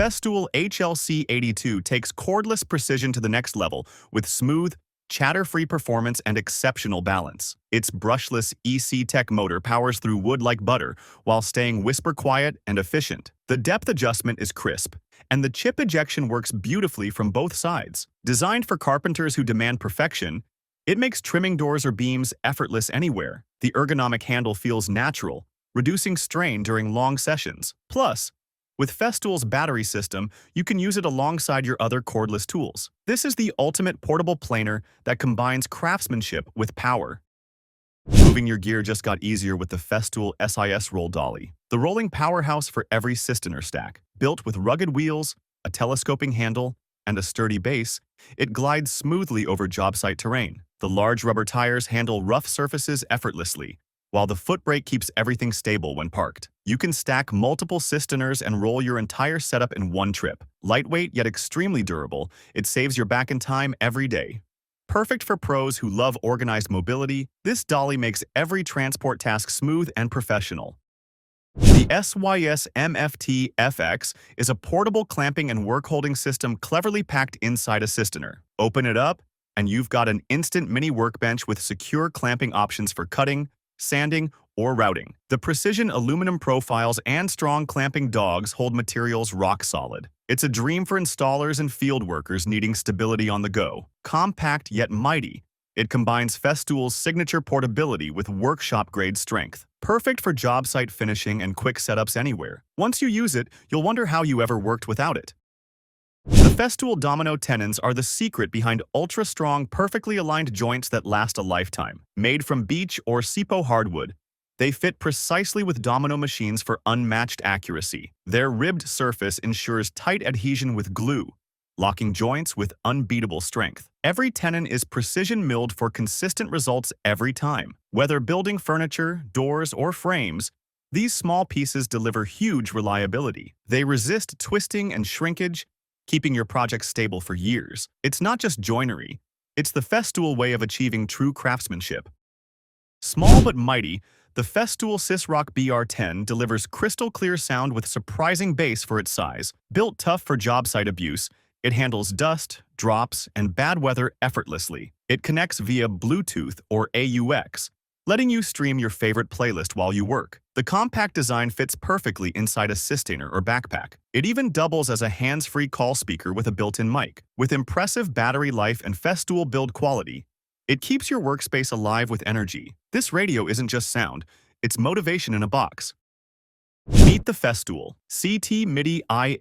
Festool HLC82 takes cordless precision to the next level with smooth, chatter-free performance and exceptional balance. Its brushless EC-Tech motor powers through wood like butter while staying whisper-quiet and efficient. The depth adjustment is crisp, and the chip ejection works beautifully from both sides. Designed for carpenters who demand perfection, it makes trimming doors or beams effortless anywhere. The ergonomic handle feels natural, reducing strain during long sessions. Plus, with Festool's battery system, you can use it alongside your other cordless tools. This is the ultimate portable planer that combines craftsmanship with power. Moving your gear just got easier with the Festool SYS-Roll Dolly, the rolling powerhouse for every Systainer stack. Built with rugged wheels, a telescoping handle, and a sturdy base, it glides smoothly over job site terrain. The large rubber tires handle rough surfaces effortlessly, while the foot brake keeps everything stable when parked. You can stack multiple Systainers and roll your entire setup in one trip. Lightweight yet extremely durable, it saves your back and time every day. Perfect for pros who love organized mobility, this dolly makes every transport task smooth and professional. The SYS-MFT FX is a portable clamping and work-holding system cleverly packed inside a Systainer. Open it up, and you've got an instant mini workbench with secure clamping options for cutting, sanding, or routing. The precision aluminum profiles and strong clamping dogs hold materials rock solid. It's a dream for installers and field workers needing stability on the go. Compact yet mighty, it combines Festool's signature portability with workshop-grade strength. Perfect for job site finishing and quick setups anywhere. Once you use it, you'll wonder how you ever worked without it. The Festool Domino Tenons are the secret behind ultra-strong, perfectly aligned joints that last a lifetime. Made from beech or Sipo hardwood, they fit precisely with Domino machines for unmatched accuracy. Their ribbed surface ensures tight adhesion with glue, locking joints with unbeatable strength. Every tenon is precision-milled for consistent results every time. Whether building furniture, doors, or frames, these small pieces deliver huge reliability. They resist twisting and shrinkage, keeping your project stable for years. It's not just joinery, it's the Festool way of achieving true craftsmanship. Small but mighty, the Festool SysRock BR10 delivers crystal-clear sound with surprising bass for its size. Built tough for job site abuse, it handles dust, drops, and bad weather effortlessly. It connects via Bluetooth or AUX, letting you stream your favorite playlist while you work. The compact design fits perfectly inside a Systainer or backpack. It even doubles as a hands-free call speaker with a built-in mic. With impressive battery life and Festool build quality, it keeps your workspace alive with energy. This radio isn't just sound, it's motivation in a box. Meet the Festool MIDI I,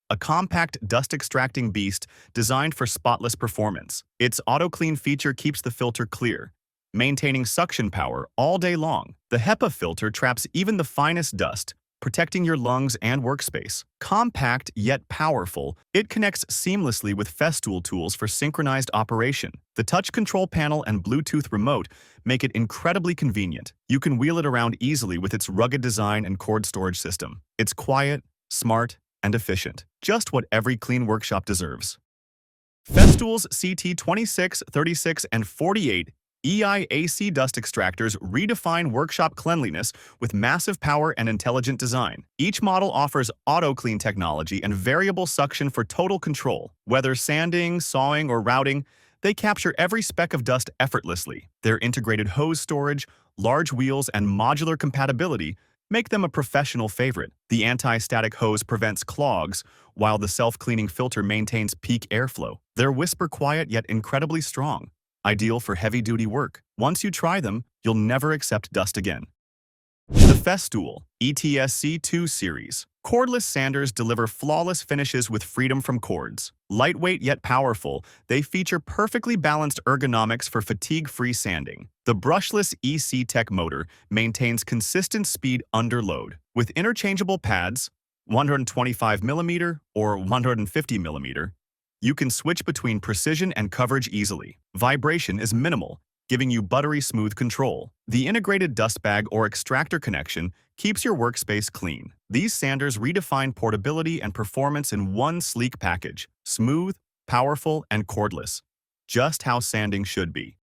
a compact dust-extracting beast designed for spotless performance. Its auto-clean feature keeps the filter clear, maintaining suction power all day long. The HEPA filter traps even the finest dust, protecting your lungs and workspace. Compact yet powerful, it connects seamlessly with Festool tools for synchronized operation. The touch control panel and Bluetooth remote make it incredibly convenient. You can wheel it around easily with its rugged design and cord storage system. It's quiet, smart, and efficient. Just what every clean workshop deserves. Festool's CT26, 36, and 48 EIAC dust extractors redefine workshop cleanliness with massive power and intelligent design. Each model offers auto-clean technology and variable suction for total control. Whether sanding, sawing, or routing, they capture every speck of dust effortlessly. Their integrated hose storage, large wheels, and modular compatibility make them a professional favorite. The anti-static hose prevents clogs, while the self-cleaning filter maintains peak airflow. They're whisper-quiet yet incredibly strong, ideal for heavy-duty work. Once you try them, you'll never accept dust again. The Festool ETSC2 series. Cordless sanders deliver flawless finishes with freedom from cords. Lightweight yet powerful, they feature perfectly balanced ergonomics for fatigue-free sanding. The brushless EC-Tech motor maintains consistent speed under load. With interchangeable pads, 125mm or 150mm, you can switch between precision and coverage easily. Vibration is minimal, giving you buttery smooth control. The integrated dust bag or extractor connection keeps your workspace clean. These sanders redefine portability and performance in one sleek package. Smooth, powerful, and cordless. Just how sanding should be.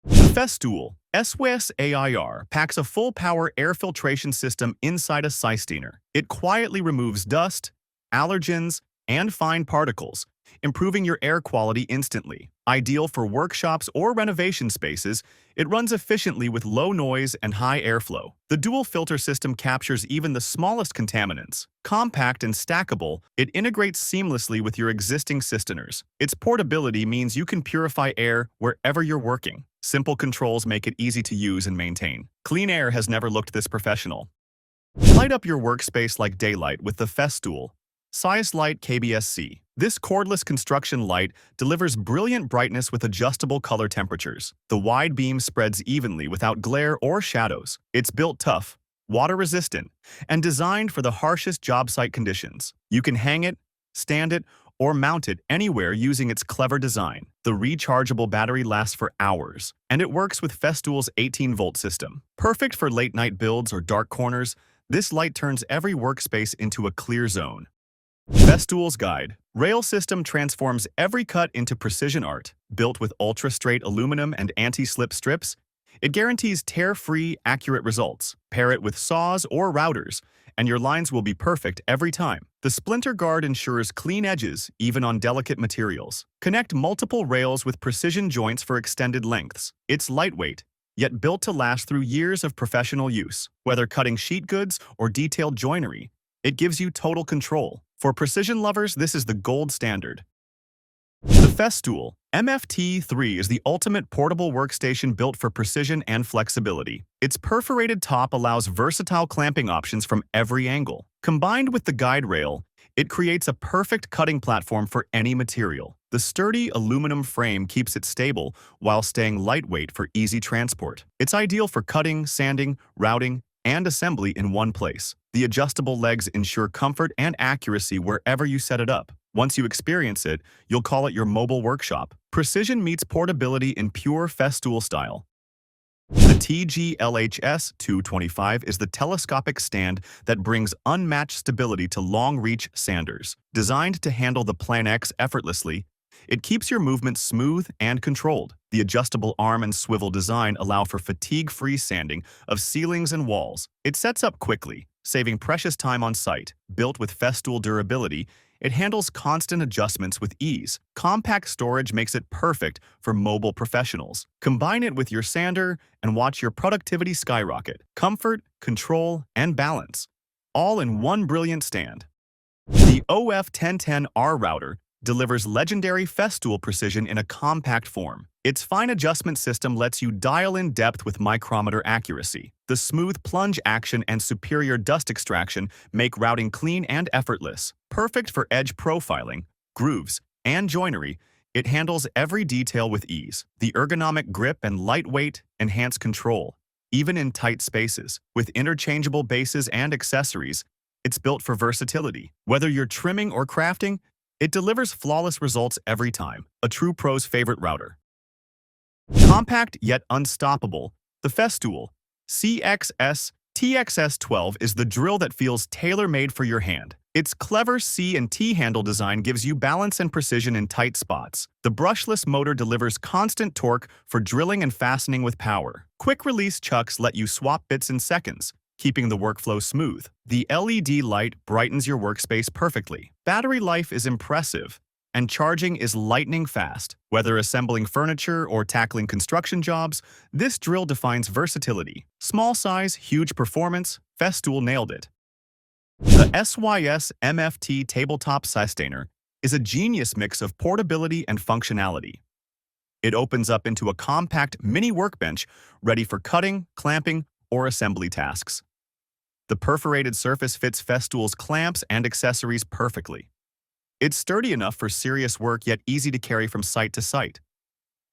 The Festool SYS-Air packs a full-power air filtration system inside a Systainer. It quietly removes dust, allergens, and fine particles, improving your air quality instantly. Ideal for workshops or renovation spaces, it runs efficiently with low noise and high airflow. The dual filter system captures even the smallest contaminants. Compact and stackable, it integrates seamlessly with your existing Systainers. Its portability means you can purify air wherever you're working. Simple controls make it easy to use and maintain. Clean air has never looked this professional. Light up your workspace like daylight with the Festool SYS-Light KBSC. This cordless construction light delivers brilliant brightness with adjustable color temperatures. The wide beam spreads evenly without glare or shadows. It's built tough, water-resistant, and designed for the harshest job site conditions. You can hang it, stand it, or mount it anywhere using its clever design. The rechargeable battery lasts for hours, and it works with Festool's 18-volt system. Perfect for late-night builds or dark corners, this light turns every workspace into a clear zone. Festool's Guide. Rail system transforms every cut into precision art. Built with ultra-straight aluminum and anti-slip strips, it guarantees tear-free, accurate results. Pair it with saws or routers, and your lines will be perfect every time. The splinter guard ensures clean edges, even on delicate materials. Connect multiple rails with precision joints for extended lengths. It's lightweight, yet built to last through years of professional use. Whether cutting sheet goods or detailed joinery, it gives you total control. For precision lovers, this is the gold standard. The Festool MFT3 is the ultimate portable workstation built for precision and flexibility. Its perforated top allows versatile clamping options from every angle. Combined with the guide rail, it creates a perfect cutting platform for any material. The sturdy aluminum frame keeps it stable while staying lightweight for easy transport. It's ideal for cutting, sanding, routing, and assembly in one place. The adjustable legs ensure comfort and accuracy wherever you set it up. Once you experience it, you'll call it your mobile workshop. Precision meets portability in pure Festool style. The TGLHS 225 is the telescopic stand that brings unmatched stability to long-reach sanders. Designed to handle the Plan X effortlessly, it keeps your movements smooth and controlled. The adjustable arm and swivel design allow for fatigue-free sanding of ceilings and walls. It sets up quickly, saving precious time on site. Built with Festool durability, it handles constant adjustments with ease. Compact storage makes it perfect for mobile professionals. Combine it with your sander and watch your productivity skyrocket. Comfort, control, and balance, all in one brilliant stand. The OF1010R router delivers legendary Festool precision in a compact form. Its fine adjustment system lets you dial in depth with micrometer accuracy. The smooth plunge action and superior dust extraction make routing clean and effortless. Perfect for edge profiling, grooves, and joinery, it handles every detail with ease. The ergonomic grip and lightweight enhance control, even in tight spaces. With interchangeable bases and accessories, it's built for versatility. Whether you're trimming or crafting, it delivers flawless results every time. A true pro's favorite router. Compact yet unstoppable, the Festool CXS TXS12 is the drill that feels tailor-made for your hand. Its clever C and T handle design gives you balance and precision in tight spots. The brushless motor delivers constant torque for drilling and fastening with power. Quick-release chucks let you swap bits in seconds, keeping the workflow smooth. The LED light brightens your workspace perfectly. Battery life is impressive, and charging is lightning fast. Whether assembling furniture or tackling construction jobs, this drill defines versatility. Small size, huge performance, Festool nailed it. The SYS-MFT Tabletop Systainer is a genius mix of portability and functionality. It opens up into a compact mini workbench ready for cutting, clamping, or assembly tasks. The perforated surface fits Festool's clamps and accessories perfectly. It's sturdy enough for serious work yet easy to carry from site to site.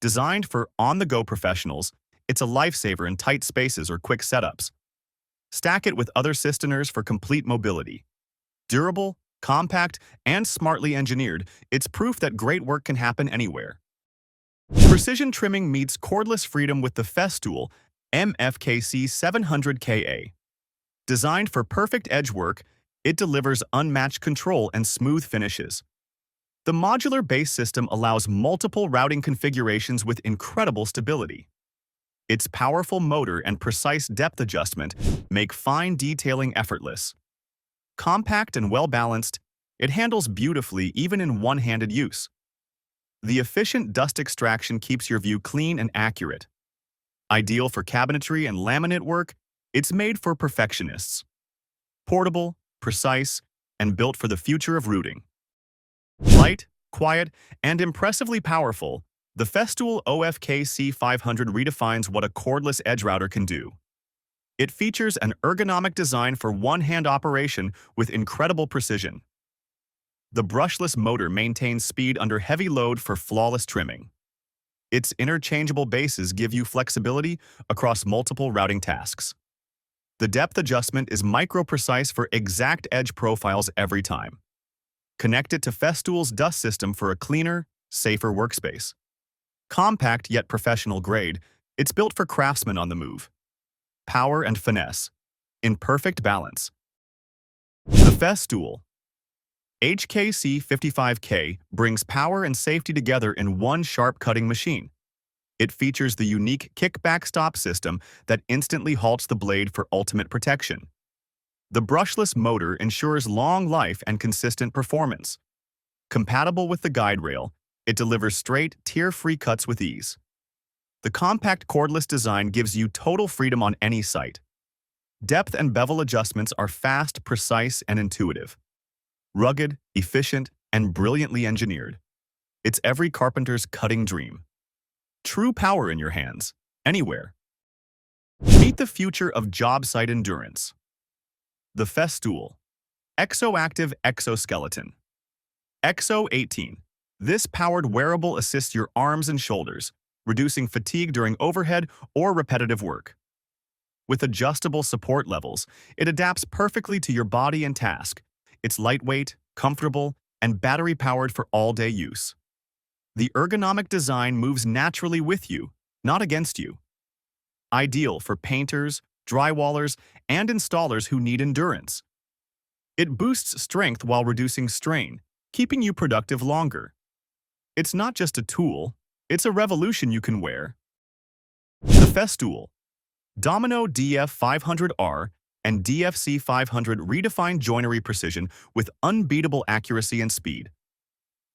Designed for on-the-go professionals, it's a lifesaver in tight spaces or quick setups. Stack it with other Systainers for complete mobility. Durable, compact, and smartly engineered, it's proof that great work can happen anywhere. Precision trimming meets cordless freedom with the Festool MFKC 700KA. Designed for perfect edge work, it delivers unmatched control and smooth finishes. The modular base system allows multiple routing configurations with incredible stability. Its powerful motor and precise depth adjustment make fine detailing effortless. Compact and well-balanced, It handles beautifully even in one-handed use. The efficient dust extraction keeps your view clean and accurate. Ideal for cabinetry and laminate work, it's made for perfectionists. Portable, precise, and built for the future of rooting. Light, quiet, and impressively powerful, the Festool OFKC 500 redefines what a cordless edge router can do. It features an ergonomic design for one-hand operation with incredible precision. The brushless motor maintains speed under heavy load for flawless trimming. Its interchangeable bases give you flexibility across multiple routing tasks. The depth adjustment is micro-precise for exact edge profiles every time. Connect it to Festool's dust system for a cleaner, safer workspace. Compact yet professional grade, it's built for craftsmen on the move. Power and finesse, in perfect balance. The Festool HKC 55K brings power and safety together in one sharp cutting machine. It features the unique kickback stop system that instantly halts the blade for ultimate protection. The brushless motor ensures long life and consistent performance. Compatible with the guide rail, it delivers straight, tear-free cuts with ease. The compact cordless design gives you total freedom on any site. Depth and bevel adjustments are fast, precise, and intuitive. Rugged, efficient, and brilliantly engineered. It's every carpenter's cutting dream. True power in your hands, anywhere. Meet the future of job site endurance. The Festool ExoActive Exoskeleton Exo 18. This powered wearable assists your arms and shoulders, reducing fatigue during overhead or repetitive work. With adjustable support levels, it adapts perfectly to your body and task. It's lightweight, comfortable, and battery-powered for all-day use. The ergonomic design moves naturally with you, not against you. Ideal for painters, drywallers, and installers who need endurance. It boosts strength while reducing strain, keeping you productive longer. It's not just a tool, it's a revolution you can wear. The Festool Domino DF 500R and DFC 500 redefine joinery precision with unbeatable accuracy and speed.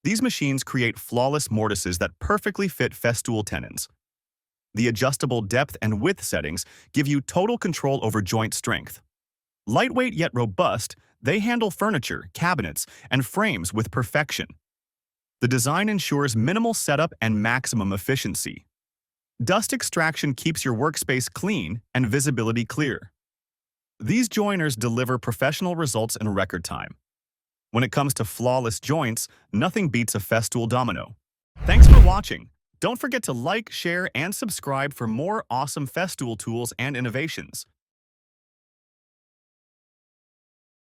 These machines create flawless mortises that perfectly fit Festool tenons. The adjustable depth and width settings give you total control over joint strength. Lightweight yet robust, they handle furniture, cabinets, and frames with perfection. The design ensures minimal setup and maximum efficiency. Dust extraction keeps your workspace clean and visibility clear. These joiners deliver professional results in record time. When it comes to flawless joints, nothing beats a Festool Domino. Thanks for watching. Don't forget to like, share, and subscribe for more awesome Festool tools and innovations.